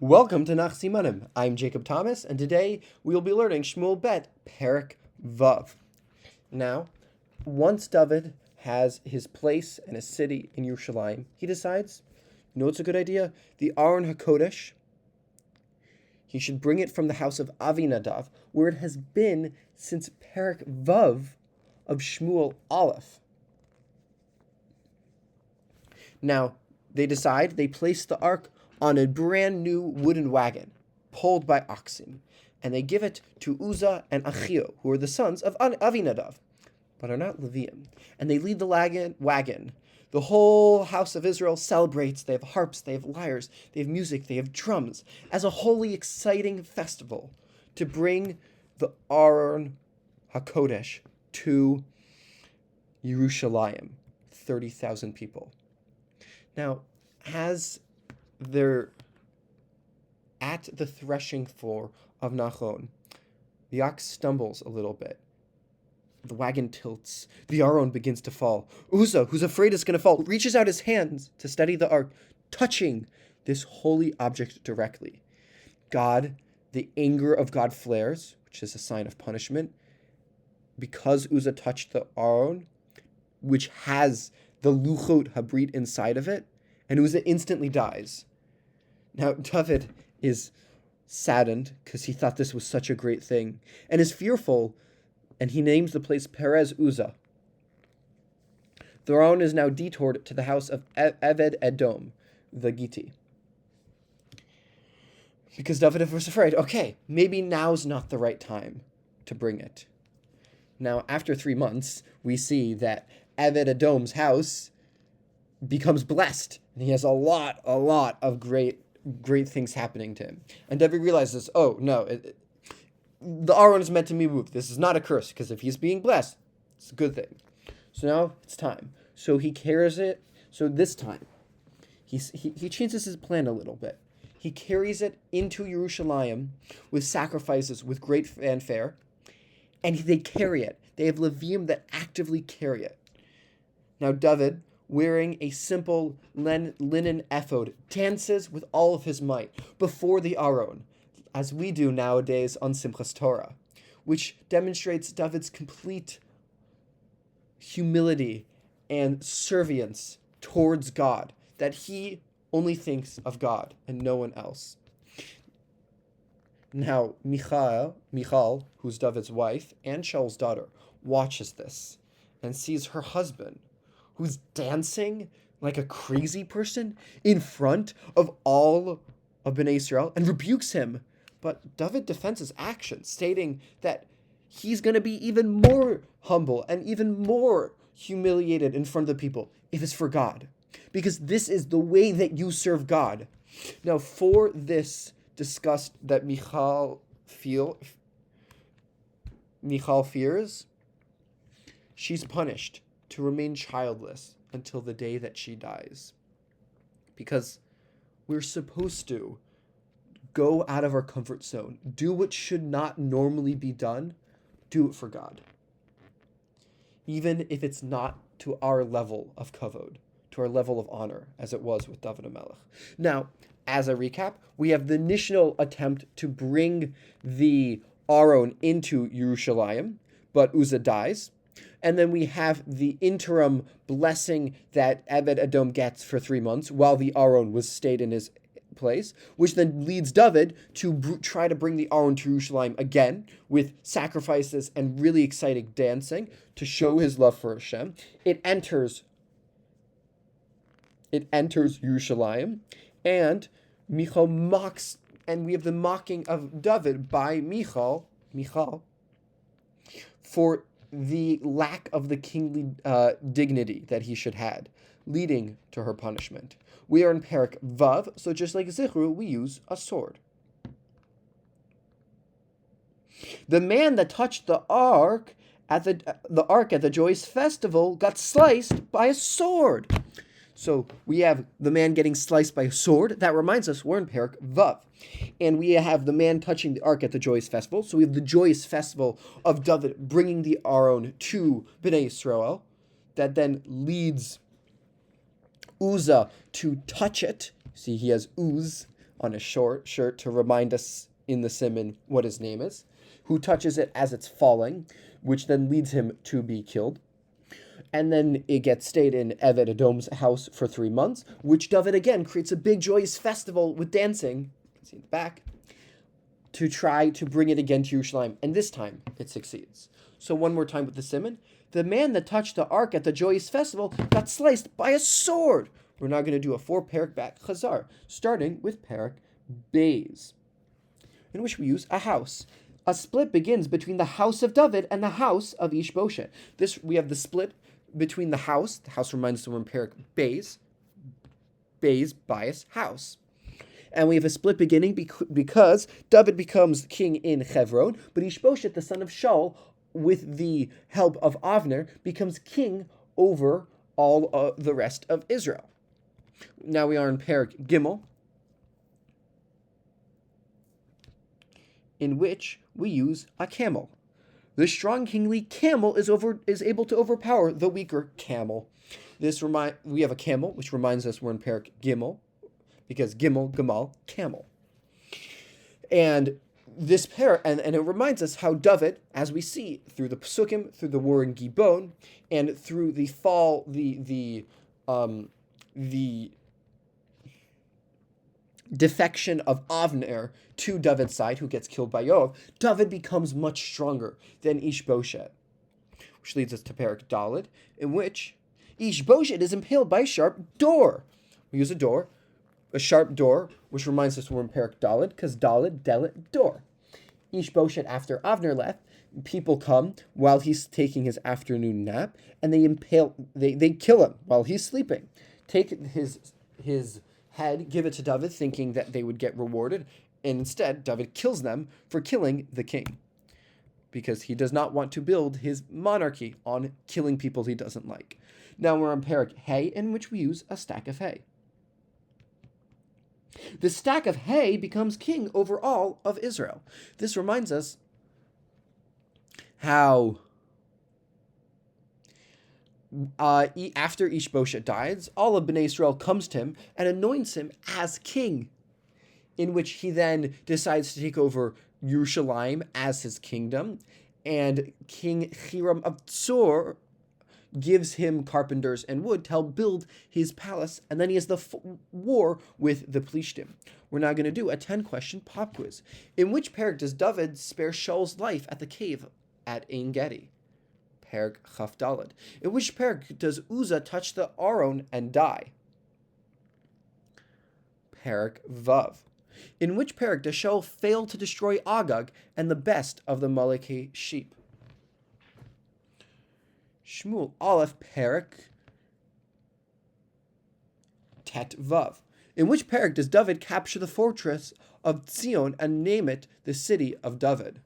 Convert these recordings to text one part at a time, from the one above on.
Welcome to Nach Simanim. I'm Jacob Thomas, and today we will be learning Shmuel Bet, perek Vav. Now, once David has his place and his city in Yerushalayim, he decides, you know what's a good idea? The Aron HaKodesh, he should bring it from the house of Avinadav, where it has been since perek Vav of Shmuel Aleph. Now, they place the ark on a brand new wooden wagon, pulled by oxen, and they give it to Uzzah and Achio, who are the sons of Avinadav, but are not Levium. And they lead the wagon. The whole house of Israel celebrates. They have harps, they have lyres, they have music, they have drums, as a holy, exciting festival to bring the Aron HaKodesh to Yerushalayim, 30,000 people. Now, as they're at the threshing floor of Nachon, the ox stumbles a little bit. The wagon tilts. The Aron begins to fall. Uzzah, who's afraid it's going to fall, reaches out his hands to steady the ark, touching this holy object directly. The anger of God flares, which is a sign of punishment, because Uzzah touched the Aron, which has the Luchot Habrit inside of it, and Uzzah instantly dies. Now, David is saddened because he thought this was such a great thing, and is fearful, and he names the place Perez Uzzah. The Aron is now detoured to the house of Eved Edom, the Giti. Because David was afraid, okay, maybe now's not the right time to bring it. Now, after 3 months, we see that Eved Edom's house becomes blessed, and he has a lot of great things happening to him. And David realizes, oh no, the Aron is meant to be moved. This is not a curse, because if he's being blessed, it's a good thing. So now it's time. So he carries it. So this time, he changes his plan a little bit. He carries it into Yerushalayim with sacrifices, with great fanfare, and they carry it. They have Levium that actively carry it. Now David, wearing a simple linen ephod, dances with all of his might before the Aron, as we do nowadays on Simchas Torah, which demonstrates David's complete humility and servience towards God, that he only thinks of God and no one else. Now, Michal, who's David's wife and Shaul's daughter, watches this and sees her husband, who's dancing like a crazy person in front of all of Bnei Israel, and rebukes him. But David defends his action, stating that he's going to be even more humble and even more humiliated in front of the people if it's for God, because this is the way that you serve God. Now, for this disgust that Michal fears, she's punished to remain childless until the day that she dies. Because we're supposed to go out of our comfort zone, do what should not normally be done, do it for God. Even if it's not to our level of kavod, to our level of honor, as it was with David HaMelech. Now, as a recap, we have the initial attempt to bring the Aron into Yerushalayim, but Uzzah dies. And then we have the interim blessing that Eved Edom gets for 3 months while the Aron stayed in his place, which then leads David to try to bring the Aron to Yerushalayim again with sacrifices and really exciting dancing to show his love for Hashem. It enters Yerushalayim, and Michal mocks, and we have the mocking of David by Michal, for the lack of the kingly dignity that he should had, leading to her punishment. We are in perek Vav, so just like Zichru, we use a sword. The man that touched the ark at the joyous festival got sliced by a sword. So we have the man getting sliced by a sword. That reminds us we're in perek Vav. And we have the man touching the ark at the joyous festival. So we have the joyous festival of David bringing the Aron to Bnei Israel. That then leads Uzzah to touch it. See, he has Uz on his shirt to remind us in the simon what his name is, who touches it as it's falling, which then leads him to be killed. And then it gets stayed in Eved Edom's house for 3 months, which David again creates a big joyous festival with dancing, you can see in the back, to try to bring it again to Yerushalayim. And this time it succeeds. So one more time with the simon. The man that touched the ark at the joyous festival got sliced by a sword. We're now going to do a 4 perek back chazar, starting with perek bays, in which we use a house. A split begins between the house of David and the house of Ishbosheth. We have the split between the house. The house reminds us of when perek bays, bias, house. And we have a split beginning because David becomes king in Hebron, but Ishbosheth, the son of Shaul, with the help of Avner, becomes king over all the rest of Israel. Now we are in perek Gimel, in which we use a camel. The strong kingly camel is able to overpower the weaker camel. We have a camel, which reminds us we're in perek Gimel, because Gimel, Gamal, camel. And this and it reminds us how David, as we see through the Pesukim, through the war in Gibon, and through the fall, the defection of Avner to David's side, who gets killed by Yoav, David becomes much stronger than Ishbosheth, which leads us to perek Daled, in which Ishbosheth is impaled by a sharp door. We use a sharp door, which reminds us we're in perek Daled, because Daled, Delet, door. Ishbosheth, after Avner left, people come while he's taking his afternoon nap, and they kill him while he's sleeping. Take his head, give it to David, thinking that they would get rewarded, and instead David kills them for killing the king, because he does not want to build his monarchy on killing people he doesn't like. Now we're on perek hay, in which we use a stack of hay. The stack of hay becomes king over all of Israel. This reminds us how after Ishbosheth dies, all of Bnei Israel comes to him and anoints him as king, in which he then decides to take over Yerushalayim as his kingdom, and King Hiram of Tzor gives him carpenters and wood to help build his palace, and then he has the war with the Plishtim. We're now going to do a 10-question pop quiz. In which perek does David spare Shaul's life at the cave at Ein Gedi? Perek Chaf Daled. In which perek does Uzzah touch the Aron and die? Perek Vav. In which perek does Shaul fail to destroy Agag and the best of the Malekei sheep? Shmuel Aleph perek Tet Vav. In which perek does David capture the fortress of Zion and name it the city of David?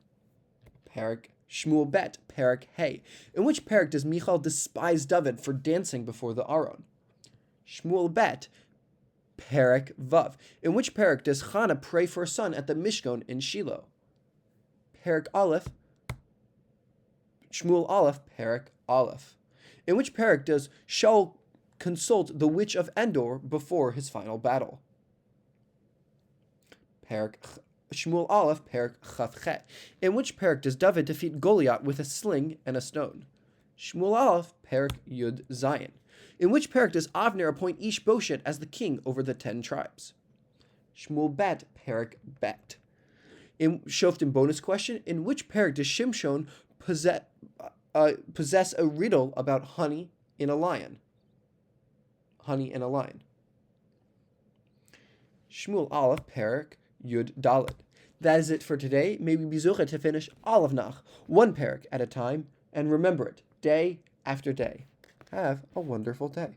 Perek Shmuel Bet perek Hey. In which perek does Michal despise David for dancing before the Aron? Shmuel Bet perek Vav. In which perek does Chana pray for a son at the Mishkan in Shiloh? Perek Aleph. Shmuel Aleph perek Aleph. In which perek does Shaul consult the witch of Endor before his final battle? Perek Shmuel Aleph perek Chaf Chet. In which perek does David defeat Goliath with a sling and a stone? Shmuel Aleph perek Yud Zayin. In which perek does Avner appoint Ishbosheth as the king over the 10 tribes? Shmuel Bet perek Bet. In Shoftim bonus question, in which perek does Shimshon possess a riddle about honey in a lion? Honey in a lion. Shmuel Aleph perek Yud Dalet. That is it for today. May we be zocheh to finish all of Nach, 1 perek at a time, and remember it day after day. Have a wonderful day.